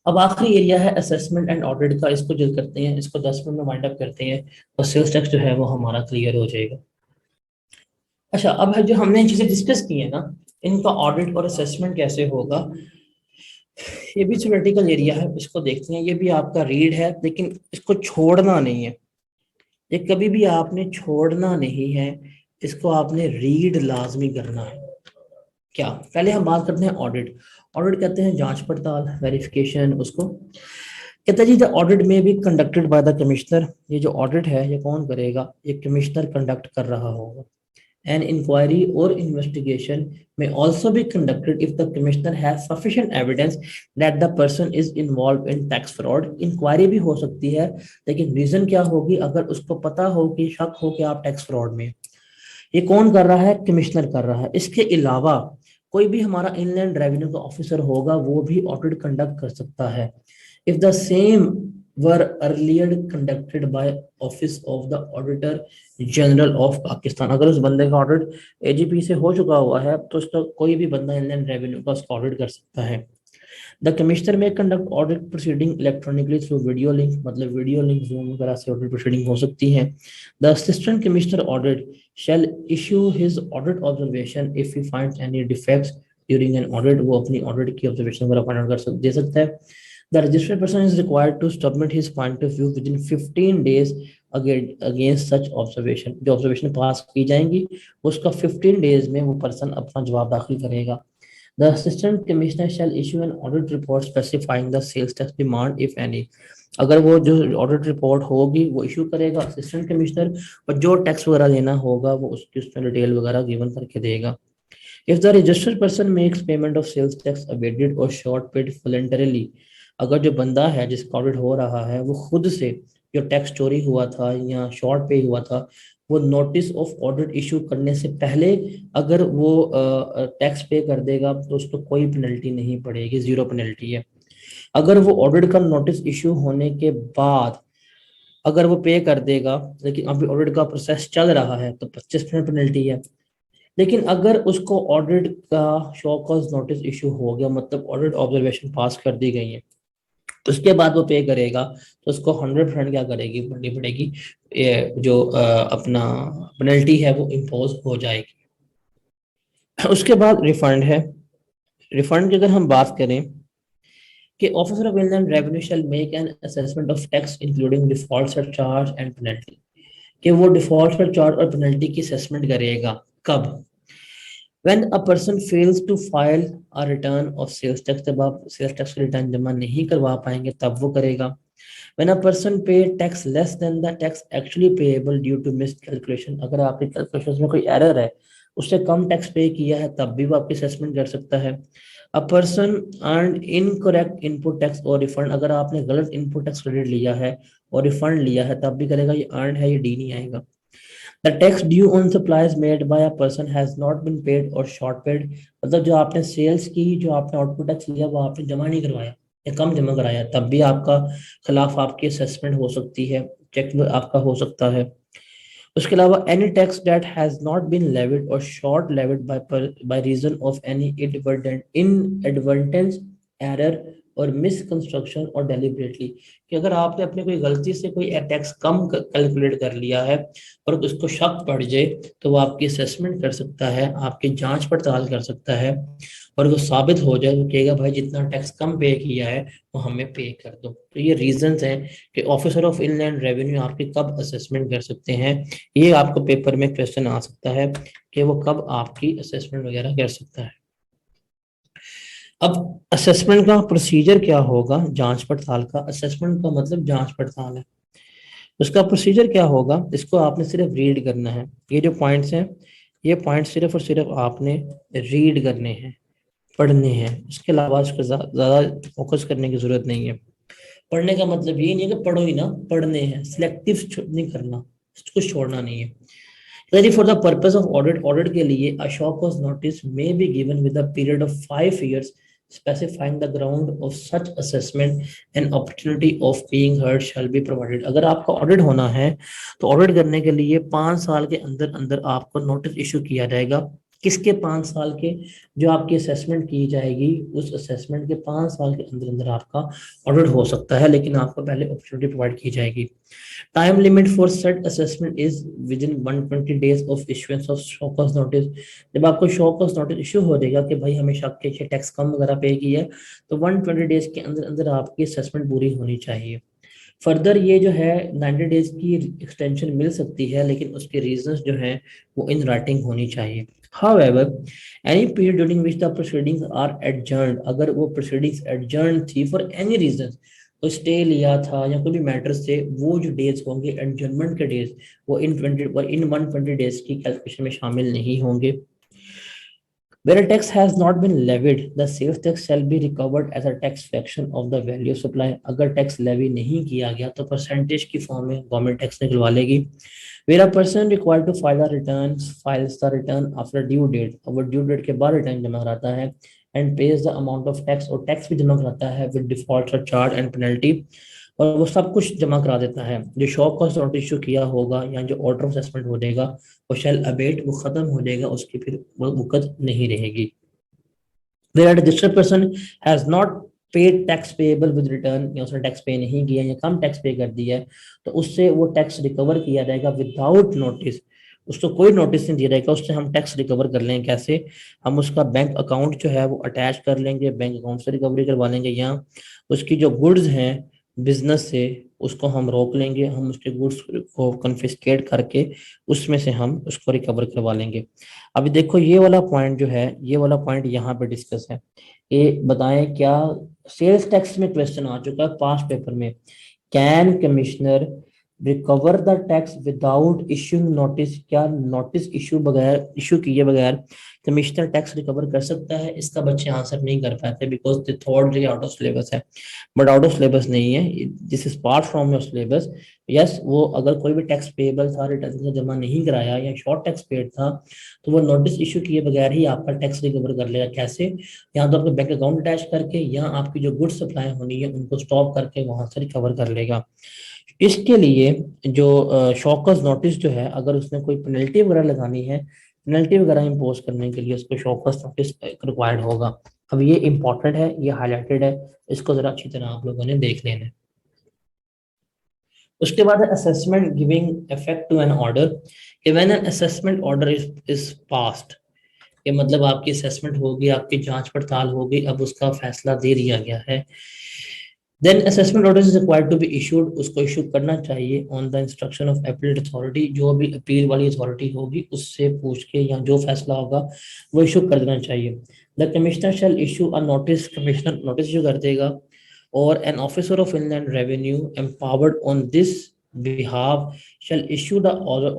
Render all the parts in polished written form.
अब आखिरी एरिया है असेसमेंट एंड ऑडिट का, इसको जो करते हैं इसको 10 मिनट में वाइंड अप करते हैं और सेल्स टैक्स जो है वो हमारा क्लियर हो जाएगा। अच्छा, अब जो हमने चीजें डिस्कस की है ना, इनका ऑडिट और असेसमेंट कैसे होगा, ये भी थ्योरेटिकल एरिया है, इसको देखते हैं। ये भी आपका रीड है, लेकिन इसको छोड़ना नहीं है, ये कभी भी आपने छोड़ना नहीं है, इसको आपने रीड लाजमी करना है। क्या, पहले हम बात करते हैं ऑडिट। ऑडिट कहते हैं जांच पड़ताल, वेरिफिकेशन, उसको कहते हैं जी द ऑडिट में भी कंडक्टेड बाय द कमिश्नर। ये जो ऑडिट है ये कौन करेगा, ये कमिश्नर कंडक्ट कर रहा होगा। An inquiry or investigation may also be conducted if the commissioner has sufficient evidence that the person is involved in tax fraud. Inquiry भी हो सकती है, लेकिन रीजन क्या होगी, अगर उसको पता हो कि शक हो कि आप टैक्स फ्रॉड में। ये कौन कर रहा है, कमिश्नर कर रहा है। इसके अलावा कोई भी हमारा इनलैंड रेवेन्यू का ऑफिसर होगा, वो भी ऑडिट कंडक्ट कर सकता है। If the same were earlier conducted by office of the auditor general of Pakistan, अगर उस बंदे का ऑडिट एजीपी से हो चुका हुआ है तो उसका कोई भी बंदा इनलैंड रेवेन्यू का उसका ऑडिट कर सकता है। द कमिश्नर में conduct audit proceeding electronically through video link, मतलब वीडियो लिंक जूम वगैरह से ऑडिट प्रोसीडिंग हो सकती है। The assistant commissioner audit shall issue his audit observation if he finds any defects during an audit, वो अपनी audit की ऑब्जर्वेशन वगैरह फाइंड आउट कर दे सकता है। The registered person is required to submit his point of view within 15 days against such observation। जो observation पास की जाएंगी उसका 15 डेज में वो पर्सन अपना जवाब दाखिल करेगा। The assistant commissioner shall issue an audit report specifying the sales tax demand if any। अगर वो जो ऑडिट रिपोर्ट होगी वो इशू करेगा असिस्टेंट कमिश्नर, और जो टैक्स वगैरह लेना होगा वो उसकी उसमें डिटेल वगैरह गिवन करके देगा। If the registered person makes payment of sales tax abated और शॉर्ट पेड वॉलंटरीली, अगर जो बंदा है जिसका ऑडिट हो रहा है वो खुद से जो टैक्स चोरी हुआ था या शॉर्ट पे हुआ था, वो नोटिस ऑफ ऑडिट इशू करने से पहले अगर वो टैक्स पे कर देगा तो उसको कोई पेनल्टी नहीं पड़ेगी, जीरो पेनल्टी है। अगर वो ऑडिट का नोटिस इशू होने के बाद अगर वो पे कर देगा, लेकिन अभी ऑडिट का प्रोसेस चल रहा है, तो 25% पेनल्टी है। लेकिन अगर उसको ऑडिट का शो कॉज नोटिस इशू हो गया, मतलब ऑडिट ऑब्जर्वेशन पास कर दी गई है, तो उसके बाद वो पे करेगा, तो उसको 100% क्या करेगी, भरनी पड़ेगी, ये जो अपना पेनल्टी है वो इम्पोज हो जाएगी। उसके बाद रिफंड है। रिफंड की अगर हम बात करें कि officer of inland revenue shall make an assessment of tax including default surcharge and penalty, कि वो डिफॉल्ट सरचार्ज और पेनल्टी की असेसमेंट करेगा कब, when a person fails to file a return of sales tax, जब आप सेल्स टैक्स रिटर्न जमा नहीं करवा पाएंगे तब वो करेगा। When a person pay tax less than the tax actually payable due to miscalculation, अगर आपके कैलकुलेशन में कोई एरर है, उससे कम टैक्स पे किया है, तब भी वो आपकी असेसमेंट कर सकता है। A person earn incorrect input tax और रिफंड, अगर आपने गलत इनपुट टैक्स क्रेडिट लिया है और रिफंड लिया है तब भी करेगा, ये अर्न है, ये डी नहीं आएगा। The tax due on supplies made by a person has not been paid और शॉर्ट पेड, मतलब जो आपने सेल्स की, जो आपने आउटपुट टैक्स लिया वो आपने जमा नहीं करवाया या कम जमा कराया, तब भी आपका खिलाफ आपकी असेसमेंट हो सकती है, चेक आपका हो सकता है। उसके अलावा any tax that has not been levied और short levied by reason of any inadvertence error और मिसकंस्ट्रक्शन और डेलिबरेटली, कि अगर आपने अपने कोई गलती से कोई टैक्स कम कैलकुलेट कर लिया है और उसको शक पड़ जाए, तो वो आपकी असेसमेंट कर सकता है, आपकी जांच पड़ताल कर सकता है, और वो साबित हो जाए तो कहेगा भाई जितना टैक्स कम पे किया है वो हमें पे कर दो। तो ये रीजंस हैं कि ऑफिसर ऑफ इनलैंड रेवेन्यू आपकी कब असेसमेंट कर सकते हैं। ये आपको पेपर में क्वेश्चन आ सकता है कि वो कब आपकी असेसमेंट वगैरह कर सकता है। अब असेसमेंट का प्रोसीजर क्या होगा, जांच पड़ताल का, असेसमेंट का मतलब जांच पड़ताल है, उसका प्रोसीजर क्या होगा, इसको आपने सिर्फ रीड करना है। ये जो पॉइंट्स हैं, ये पॉइंट्स सिर्फ और सिर्फ आपने रीड करने हैं, पढ़ने हैं, उसके अलावा इसको ज़्यादा फोकस करने की जरूरत नहीं है। पढ़ने का मतलब ये नहीं है कि पढ़ो ही ना, पढ़ने हैं, सिलेक्टिव नहीं करना, कुछ छोड़ना नहीं है। Clearly for the purpose of audit, audit के लिए a show cause notice may be given with a period of 5 years specifying the ground of such assessment and opportunity of being heard shall be provided। अगर आपका audit होना है तो audit करने के लिए 5 साल के अंदर अंदर आपको नोटिस इशू किया जाएगा किसके 5 साल के, जो आपकी असेसमेंट की जाएगी उस असेसमेंट के 5 साल के अंदर अंदर आपका ऑडिट हो सकता है, लेकिन आपको पहले अपॉर्चुनिटी प्रोवाइड की जाएगी। Time limit for set assessment is with in 120 days of issuance of show cause notice. जब आपको शो कॉज नोटिस इशू हो जाएगा कि भाई हमें शक के टैक्स कम वगैरह पे की है, तो 120 डेज के अंदर अंदर आपकी असेसमेंट पूरी होनी चाहिए। फर्दर ये जो है 90 डेज की एक्सटेंशन मिल सकती है, लेकिन उसके रीजंस जो हैं वो इन राइटिंग होनी चाहिए। However, any period during which the proceedings are adjourned, अगर वो proceedings adjourned थी for any reason, तो स्टे लिया था या कोई भी मैटर्स थे, वो जो डेज होंगे एडजर्नमेंट के डेज, वो इन 120 डेज की कैलकुलेशन में शामिल नहीं होंगे। Where a tax has not been levied, the sales tax shall be recovered as a tax fraction of the value of supply. अगर टैक्स लेवी नहीं किया गया तो परसेंटेज की फॉर्म में गवर्नमेंट टैक्स निकलवा लेगी। Where a person required to file a return files the return after due date, अब ड्यू डेट के बाद रिटर्न जमा कराता है, and pays the amount of tax, और टैक्स भी जमा कराता है with default surcharge and penalty, और वो सब कुछ जमा करा देता है। जो शॉप कॉस्ट नोटिस इशू किया होगा या जो ऑर्डर ऑफ असेसमेंट हो जाएगा वो शेल अबेट, वो खत्म हो जाएगा, उसकी फिर वो मुकद नहीं रहेगी। Where a registered person has not paid tax payable with return, या उसने टैक्स पे नहीं किया या कम टैक्स पे कर दिया है, तो उससे वो टैक्स रिकवर किया जाएगा विदाउट नोटिस। उसको कोई नोटिस नहीं दिया जाएगा, उससे हम टैक्स रिकवर कर लेंगे। कैसे? हम उसका बैंक अकाउंट जो है वो अटैच कर लेंगे, बैंक अकाउंट से रिकवरी करवा लेंगे, या उसकी जो गुड्स हैं बिजनेस से उसको हम रोक लेंगे, हम उसके गुड्स को कन्फिस्केट करके उसमें से हम उसको रिकवर करवा लेंगे। अभी देखो ये वाला पॉइंट जो है, ये वाला पॉइंट यहाँ पे डिस्कस है। ये बताएं क्या सेल्स टैक्स में क्वेश्चन आ चुका है पास्ट पेपर में, can commissioner recover the tax without issuing notice, क्या नोटिस इशू किए बगैर कमिश्नर टैक्स रिकवर कर सकता है? इसका बच्चे आंसर नहीं कर पाते बिकॉज दे थॉट ये आउट ऑफ सिलेबस है, बट आउट ऑफ सिलेबस नहीं है, this is part from your syllabus. Yes, वो अगर कोई भी टैक्स पेएबल था, रिटर्न जमा नहीं कराया या शॉर्ट टैक्स पेड था, तो वो नोटिस इशू किए बगैर ही आपका टैक्स रिकवर कर लेगा। कैसे? या तो आपके बैंक अकाउंट अटैच करके, या आपकी जो गुड्स सप्लाई होनी है उनको स्टॉप करके वहां से रिकवर कर लेगा। इसके लिए जो शॉकर्स नोटिस जो है, अगर उसने कोई पेनल्टी वगैरह लगानी है, पेनल्टी वगैरह इम्पोज करने के लिए उसको शॉकर्स नोटिस रिक्वायर्ड होगा। अब ये इंपॉर्टेंट है, ये हाईलाइटेड है, इसको जरा अच्छी तरह आप लोगों ने देख लेना है। उसके बाद assessment giving effect to an order, कि when an assessment order is passed, ये मतलब आपकी असेसमेंट होगी, आपकी जांच पड़ताल होगी, अब उसका फैसला दे दिया गया है, then assessment order is required to be issued, उसको इशू करना चाहिए on the instruction of appeal authority, जो भी अपील वाली अथॉरिटी होगी उससे पूछ के या जो फैसला होगा वो इशू कर देना चाहिए। The commissioner shall issue a notice, commissioner notice issue कर देगा, और an officer of inland revenue empowered on this behalf shall issue the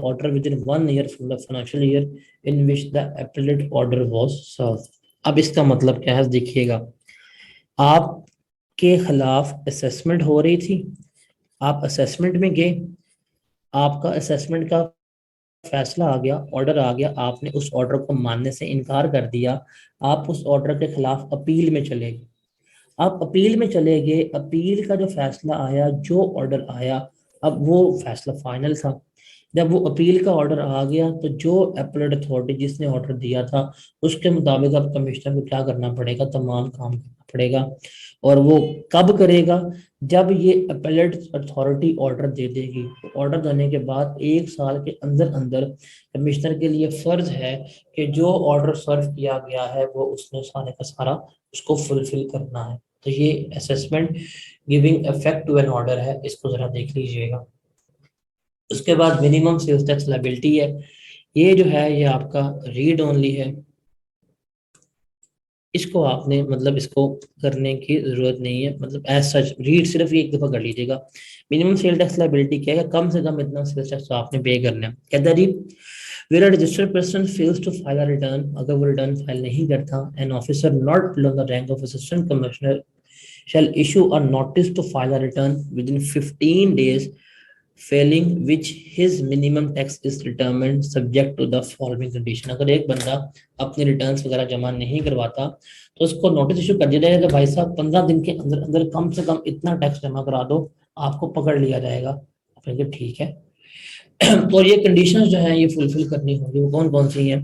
order within 1 year from the financial year in which the appellate order was served। अब इसका मतलब क्या है देखिएगा, आपके खिलाफ असेसमेंट हो रही थी, आप असेसमेंट में गए, आपका असेसमेंट का फैसला आ गया, ऑर्डर आ गया, आपने उस ऑर्डर को मानने से इनकार कर दिया, आप उस ऑर्डर के खिलाफ अपील में चले गए। आप अपील में चले गए, अपील का जो फैसला आया, जो ऑर्डर आया, अब वो फैसला फाइनल था। जब वो अपील का ऑर्डर आ गया तो जो अपीलेट अथॉरिटी जिसने ऑर्डर दिया था उसके मुताबिक अब कमिश्नर को क्या करना पड़ेगा, तमाम काम करना पड़ेगा। और वो कब करेगा? जब ये अपीलेट अथॉरिटी ऑर्डर दे देगी, तो ऑर्डर देने के बाद 1 साल के अंदर अंदर कमिश्नर के लिए फर्ज है कि जो ऑर्डर सर्व किया गया है वो उसने सारे का सारा उसको फुलफिल करना है। तो ये assessment giving effect to an order है, इसको जरा देख लीजिएगा। उसके बाद मिनिमम सेल्स टैक्स लायबिलिटी है, ये जो है ये आपका रीड ओनली है, इसको आपने मतलब इसको करने की जरूरत नहीं है, मतलब एज सच रीड सिर्फ ये एक दफा कर लीजिएगा। मिनिमम सेल टैक्स लायबिलिटी क्या है? कम से कम इतना सेल्स टैक्स आपने पे करना है। कहता जी where a registered person fails to file a return, अगर वो रिटर्न फाइल नहीं करता, an officer not below the rank of assistant commissioner shall issue a notice to file a return within 15 days, failing which his minimum tax is determined subject to the following condition। अगर एक बंदा अपने returns वगैरह जमा नहीं करवाता तो उसको नोटिस इशू कर दिया जाएगा कि भाई साहब 15 दिन के अंदर अंदर कम से कम इतना टैक्स जमा करा दो, आपको पकड़ लिया जाएगा। कहेंगे ठीक है। और ये कंडीशंस जो है ये फुलफिल करनी होगी, वो कौन कौन सी हैं?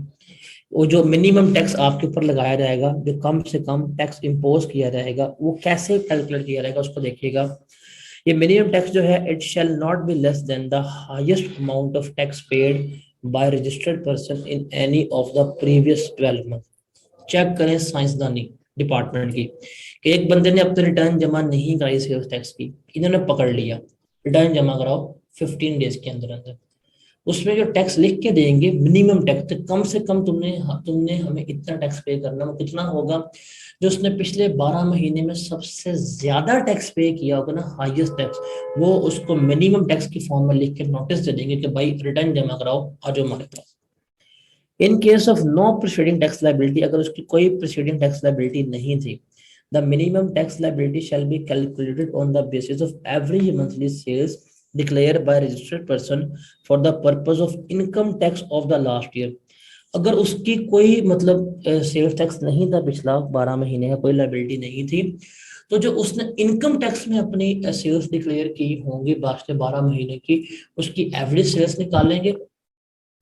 वो जो मिनिमम टैक्स आपके ऊपर लगाया जाएगा, जो कम से कम टैक्स इम्पोज किया जाएगा, वो कैसे कैलकुलेट किया जाएगा उसको देखिएगा। ये मिनिमम टैक्स जो है, it shall not be less than the highest amount of tax paid by registered person in any of the previous 12 month. Check करें साइंसदानी डिपार्टमेंट की कि एक बंदे ने अपने रिटर्न जमा नहीं कराई सेल्स टैक्स की, इन्होंने पकड़ लिया, रिटर्न जमा कराओ 15 डेज के अंदर अंदर। उसमें जो टैक्स लिख के देंगे मिनिमम टैक्स, तो कम से कम तुमने तुमने हमें इतना टैक्स पे करना, वो कितना होगा, जो उसने पिछले 12 महीने में सबसे ज्यादा टैक्स पे किया होगा ना, हाईएस्ट टैक्स, वो उसको मिनिमम टैक्स की फॉर्म में लिख के नोटिस दे देंगे कि भाई रिटर्न जमा कराओ, आ जाओ हमारे पास। In case of no preceding tax liability, अगर उसकी कोई प्रीसीडिंग टैक्स लाइबिलिटी नहीं थी, the minimum tax liability shall be calculated on the basis of average monthly sales declared by registered person for the purpose of income tax of the last year। अगर उसकी कोई मतलब sales tax नहीं था, पिछला 12 महीने का कोई लाइबिलिटी नहीं थी, तो जो उसने इनकम टैक्स में अपनी सेल्स डिक्लेयर की होंगी पिछले 12 महीने की, उसकी एवरेज सेल्स निकालेंगे,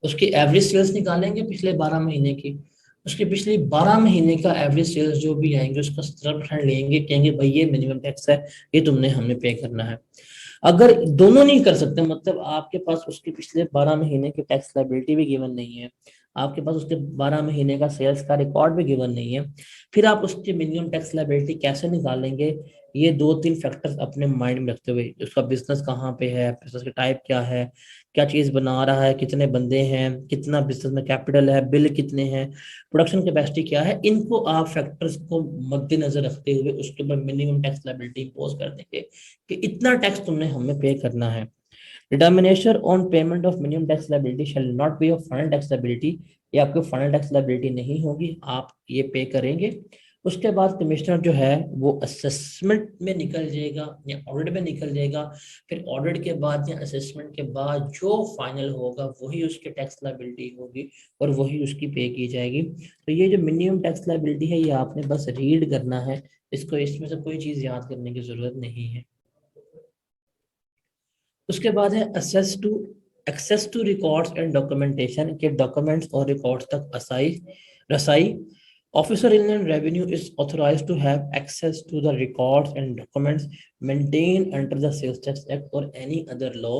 उसकी एवरेज सेल्स निकालेंगे पिछले 12 महीने की, उसके पिछले 12 महीने का एवरेज सेल्स जो भी आएंगे उसका 17% लेंगे, कहेंगे भाई ये मिनिमम टैक्स है, ये तुमने हमें पे करना है। अगर दोनों नहीं कर सकते, मतलब आपके पास उसके पिछले 12 महीने की टैक्स लाइबिलिटी भी गिवन नहीं है, आपके पास उसके 12 महीने का सेल्स का रिकॉर्ड भी गिवन नहीं है, फिर आप उसकी मिनिमम टैक्स लाइबिलिटी कैसे निकालेंगे? ये 2-3 फैक्टर्स अपने माइंड में रखते हुए, उसका बिजनेस कहाँ पे है, बिजनेस का टाइप क्या है, क्या चीज बना रहा है, कितने बंदे हैं, कितना बिजनेस में कैपिटल है, बिल कितने हैं, प्रोडक्शन कैपेसिटी क्या है, इनको आप फैक्टर्स को मद्देनजर रखते हुए उसके ऊपर मिनिमम टैक्स लाइबिलिटी इम्पोज कर देंगे कि इतना टैक्स तुमने हमें पे करना है। Determination on payment of minimum tax liability shell not B of final tax liability, ये आपकी फाइनल टैक्स लाइबिलिटी नहीं होगी, आप ये पे करेंगे। उसके बाद कमिश्नर जो है वो असेसमेंट में निकल जाएगा या ऑडिट में निकल जाएगा, फिर ऑडिट के बाद या असेसमेंट के बाद जो फाइनल होगा वही उसकी टैक्स लाइबिलिटी होगी और वही उसकी पे की जाएगी। तो ये जो मिनिमम टैक्स लाइबिलिटी है, ये आपने बस रीड करना है, इसको इसमें से कोई चीज याद करने की जरूरत नहीं है। उसके बाद है access to records and documentation, के डॉक्यूमेंट्स और रिकॉर्ड्स तक असाई रसाई। Officer inland revenue is authorised to have access to the records and documents maintain under the sales tax act और any other law.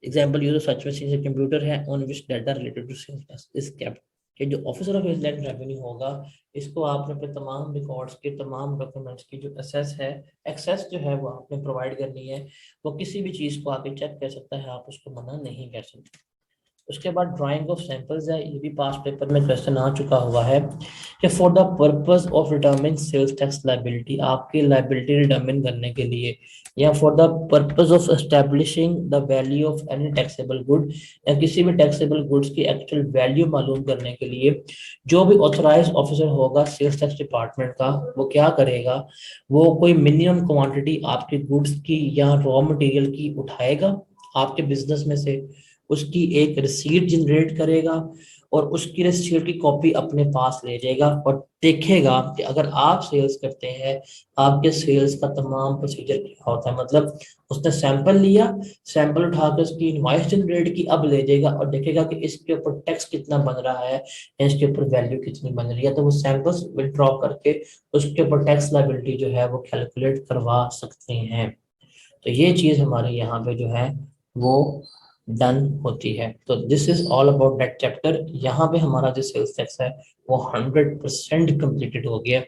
Example use such में computer है on which data related to sales tax is kept, कि जो officer of inland revenue होगा, इसको आपने अपने तमाम रिकॉर्ड्स के तमाम डॉक्यूमेंट्स की जो एक्सेस जो है वो आपने प्रोवाइड करनी है। वो किसी भी चीज़ को आके चेक कर सकता है, आप उसको मना नहीं कर सकते। उसके बाद ड्राइंग ऑफ सैंपल्स है, ये भी पास्ट पेपर में क्वेश्चन आ चुका हुआ है कि for the purpose of determine sales tax liability, आपकी लाइबिलिटी डिटरमिन करने के लिए, या for the purpose of establishing the value of any taxable good, या किसी भी टैक्सेबल गुड्स की एक्चुअल वैल्यू मालूम करने के लिए, जो भी ऑथराइज ऑफिसर होगा सेल्स टैक्स डिपार्टमेंट का, वो क्या करेगा, वो कोई मिनिमम क्वांटिटी आपके गुड्स की या रॉ मटेरियल की उठाएगा आपके बिजनेस में से, उसकी एक रिसीट जनरेट करेगा और उसकी रिसीट की कॉपी अपने पास ले जाएगा और देखेगा कि अगर आप सेल्स करते हैं, आपके सेल्स का तमाम प्रोसीजर क्या होता है। मतलब उसने सैंपल लिया, सैंपल उठाकर उसकी इनवॉइस जनरेट की, अब ले जाएगा और देखेगा कि इसके ऊपर टैक्स कितना बन रहा है, इसके ऊपर वैल्यू कितनी बन रही है, तो वो सैंपल्स विड्रॉ करके उसके ऊपर टैक्स लायबिलिटी जो है वो कैलकुलेट करवा सकते हैं। तो ये चीज हमारे यहाँ पे जो है वो डन होती है। तो this is all about that chapter. यहाँ पे हमारा जो सेल्स टैक्स है वो 100% कंप्लीटेड हो गया।